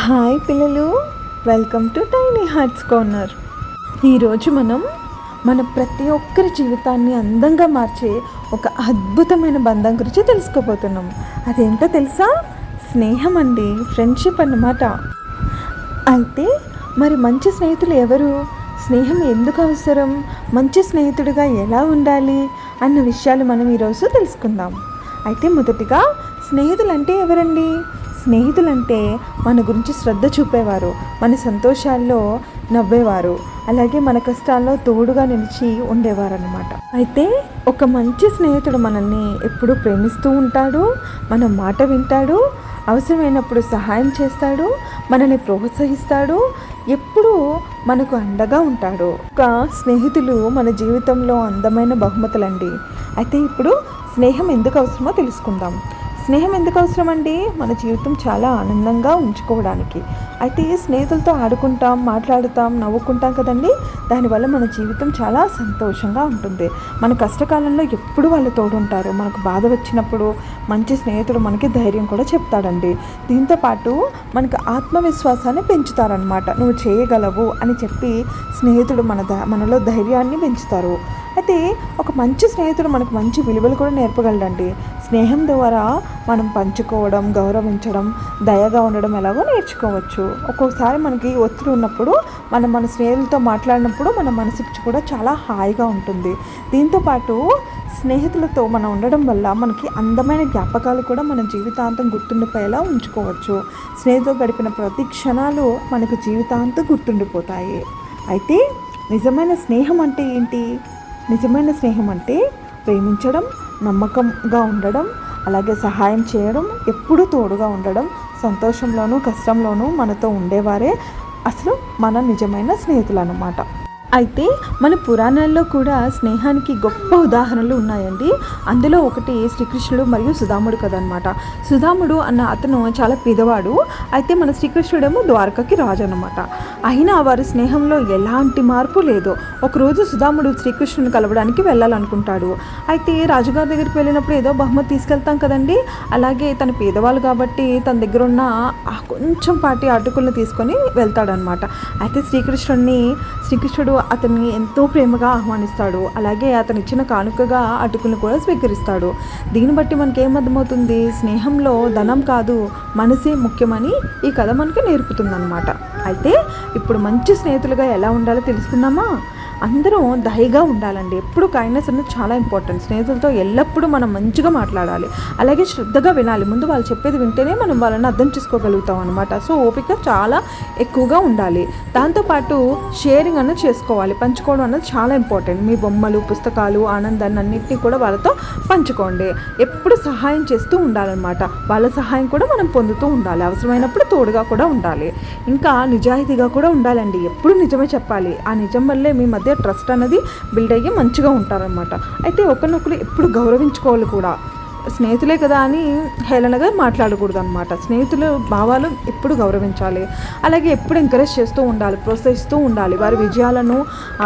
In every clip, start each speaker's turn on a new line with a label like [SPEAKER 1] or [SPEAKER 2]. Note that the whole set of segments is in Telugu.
[SPEAKER 1] హాయ్ పిల్లలు, welcome to tiny hearts corner. ఈరోజు మనం మన ప్రతి ఒక్కరి జీవితాన్ని అందంగా మార్చే ఒక అద్భుతమైన బంధం గురించి తెలుసుకోబోతున్నాం. అదేంటో తెలుసా? స్నేహం అండి, ఫ్రెండ్షిప్ అన్నమాట. అయితే మరి మంచి స్నేహితులు ఎవరు? స్నేహం ఎందుకు అవసరం? మంచి స్నేహితుడిగా ఎలా ఉండాలి అన్న విషయాలు మనం ఈరోజు తెలుసుకుందాం. అయితే మొదటిగా స్నేహితులు అంటే ఎవరండి? స్నేహితులంటే మన గురించి శ్రద్ధ చూపేవారు, మన సంతోషాల్లో నవ్వేవారు, అలాగే మన కష్టాల్లో తోడుగా నిలిచి ఉండేవారు అన్నమాట. అయితే ఒక మంచి స్నేహితుడు మనల్ని ఎప్పుడూ ప్రేమిస్తూ ఉంటాడు, మన మాట వింటాడు, అవసరమైనప్పుడు సహాయం చేస్తాడు, మనల్ని ప్రోత్సహిస్తాడు, ఎప్పుడూ మనకు అండగా ఉంటాడు. ఒక స్నేహితులు మన జీవితంలో అందమైన బహుమతులండి. అయితే ఇప్పుడు స్నేహం ఎందుకు అవసరమో తెలుసుకుందాం. స్నేహం ఎందుకు అవసరం అండి? మన జీవితం చాలా ఆనందంగా ఉంచుకోవడానికి. అయితే స్నేహితులతో ఆడుకుంటాం, మాట్లాడుతాం, నవ్వుకుంటాం కదండి. దానివల్ల మన జీవితం చాలా సంతోషంగా ఉంటుంది. మన కష్టకాలంలో ఎప్పుడు వాళ్ళు తోడుంటారు. మనకు బాధ వచ్చినప్పుడు మంచి స్నేహితుడు మనకి ధైర్యం కూడా చెప్తాడండి. దీంతోపాటు మనకు ఆత్మవిశ్వాసాన్ని పెంచుతారనమాట. నువ్వు చేయగలవు అని చెప్పి స్నేహితుడు మనలో ధైర్యాన్ని పెంచుతారు. అయితే ఒక మంచి స్నేహితుడు మనకు మంచి విలువలు కూడా నేర్పగలడండి. స్నేహం ద్వారా మనం పంచుకోవడం, గౌరవించడం, దయగా ఉండడం ఎలాగో నేర్చుకోవచ్చు. ఒక్కొక్కసారి మనకి ఒత్తిడి ఉన్నప్పుడు మన స్నేహితులతో మాట్లాడినప్పుడు మన మనసుకి కూడా చాలా హాయిగా ఉంటుంది. దీంతోపాటు స్నేహితులతో మనం ఉండడం వల్ల మనకి అందమైన జ్ఞాపకాలు కూడా మన జీవితాంతం గుర్తుండిపోయేలా ఉంచుకోవచ్చు. స్నేహితులు గడిపిన ప్రతి క్షణాలు మనకు జీవితాంతం గుర్తుండిపోతాయి. అయితే నిజమైన స్నేహం అంటే ఏంటి? నిజమైన స్నేహం అంటే ప్రేమించడం, నమ్మకంగా ఉండడం, అలాగే సహాయం చేయడం, ఎప్పుడూ తోడుగా ఉండడం, సంతోషంలోనూ కష్టంలోనూ మనతో ఉండేవారే అసలు మన నిజమైన స్నేహితులు అన్నమాట. అయితే మన పురాణాల్లో కూడా స్నేహానికి గొప్ప ఉదాహరణలు ఉన్నాయండి. అందులో ఒకటి శ్రీకృష్ణుడు మరియు సుధాముడు కథ అనమాట. సుధాముడు అన్న అతను చాలా పేదవాడు. అయితే మన శ్రీకృష్ణుడేమో ద్వారకకి రాజు అనమాట. అయినా వారి స్నేహంలో ఎలాంటి మార్పు లేదు. ఒకరోజు సుధాముడు శ్రీకృష్ణుని కలవడానికి వెళ్ళాలనుకుంటాడు. అయితే రాజుగారి దగ్గరికి వెళ్ళినప్పుడు ఏదో బహుమతి తీసుకెళ్తాం కదండి. అలాగే తన పేదవాళ్ళు కాబట్టి తన దగ్గర ఉన్న కొంచెం పాటి అటుకులను తీసుకొని వెళ్తాడనమాట. అయితే శ్రీకృష్ణుడు అతన్ని ఎంతో ప్రేమగా ఆహ్వానిస్తాడు. అలాగే అతను ఇచ్చిన కానుకగా అటుకులను కూడా స్వీకరిస్తాడు. దీన్ని బట్టి మనకి ఏమర్థమవుతుంది? స్నేహంలో ధనం కాదు, మనసే ముఖ్యమని ఈ కథ మనకి నేర్పుతుందన్నమాట. అయితే ఇప్పుడు మంచి స్నేహితులుగా ఎలా ఉండాలో తెలుసుకుందామా? అందరం దయగా ఉండాలండి. ఎప్పుడు కైండ్నెస్ అనేది చాలా ఇంపార్టెంట్. స్నేహితులతో ఎల్లప్పుడూ మనం మంచిగా మాట్లాడాలి, అలాగే శ్రద్ధగా వినాలి. ముందు వాళ్ళు చెప్పేది వింటేనే మనం వాళ్ళని అర్థం చేసుకోగలుగుతాం అనమాట. సో ఓపిక చాలా ఎక్కువగా ఉండాలి. దాంతోపాటు షేరింగ్ అనేది చేసుకోవాలి, పంచుకోవడం అనేది చాలా ఇంపార్టెంట్. మీ బొమ్మలు, పుస్తకాలు, ఆనందాన్ని అన్నింటినీ కూడా వాళ్ళతో పంచుకోండి. ఎప్పుడు సహాయం చేస్తూ ఉండాలన్నమాట. వాళ్ళ సహాయం కూడా మనం పొందుతూ ఉండాలి. అవసరమైనప్పుడు తోడుగా కూడా ఉండాలి. ఇంకా నిజాయితీగా కూడా ఉండాలండి. ఎప్పుడు నిజమే చెప్పాలి. ఆ నిజం వల్లే మీ మధ్య ట్రస్ట్ అనేది బిల్డ్ అయ్యి మంచిగా ఉంటారనమాట. అయితే ఒకరినొకరు ఎప్పుడు గౌరవించుకోవాలి కూడా. స్నేహితులే కదా అని హేళనగా మాట్లాడకూడదు అనమాట. స్నేహితుల భావాలు ఎప్పుడు గౌరవించాలి. అలాగే ఎప్పుడు ఎంకరేజ్ చేస్తూ ఉండాలి, ప్రోత్సహిస్తూ ఉండాలి. వారి విజయాలను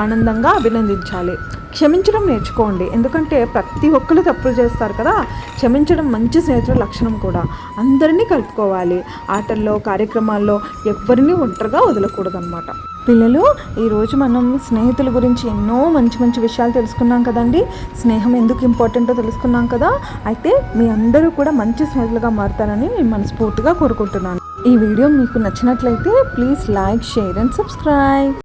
[SPEAKER 1] ఆనందంగా అభినందించాలి. క్షమించడం నేర్చుకోండి. ఎందుకంటే ప్రతి ఒక్కరు తప్పులు చేస్తారు కదా. క్షమించడం మంచి స్నేహితుల లక్షణం కూడా. అందరినీ కలుపుకోవాలి. ఆటల్లో, కార్యక్రమాల్లో ఎవరిని ఒంటరిగా వదలకూడదు అనమాట. పిల్లలు, ఈరోజు మనం స్నేహితుల గురించి ఎన్నో మంచి మంచి విషయాలు తెలుసుకున్నాం కదండి. స్నేహం ఎందుకు ఇంపార్టెంటో తెలుసుకున్నాం కదా. అయితే మీ అందరూ కూడా మంచి స్నేహితులుగా మారుతారని నేను మనస్ఫూర్తిగా కోరుకుంటున్నాను. ఈ వీడియో మీకు నచ్చినట్లయితే please like, share and subscribe.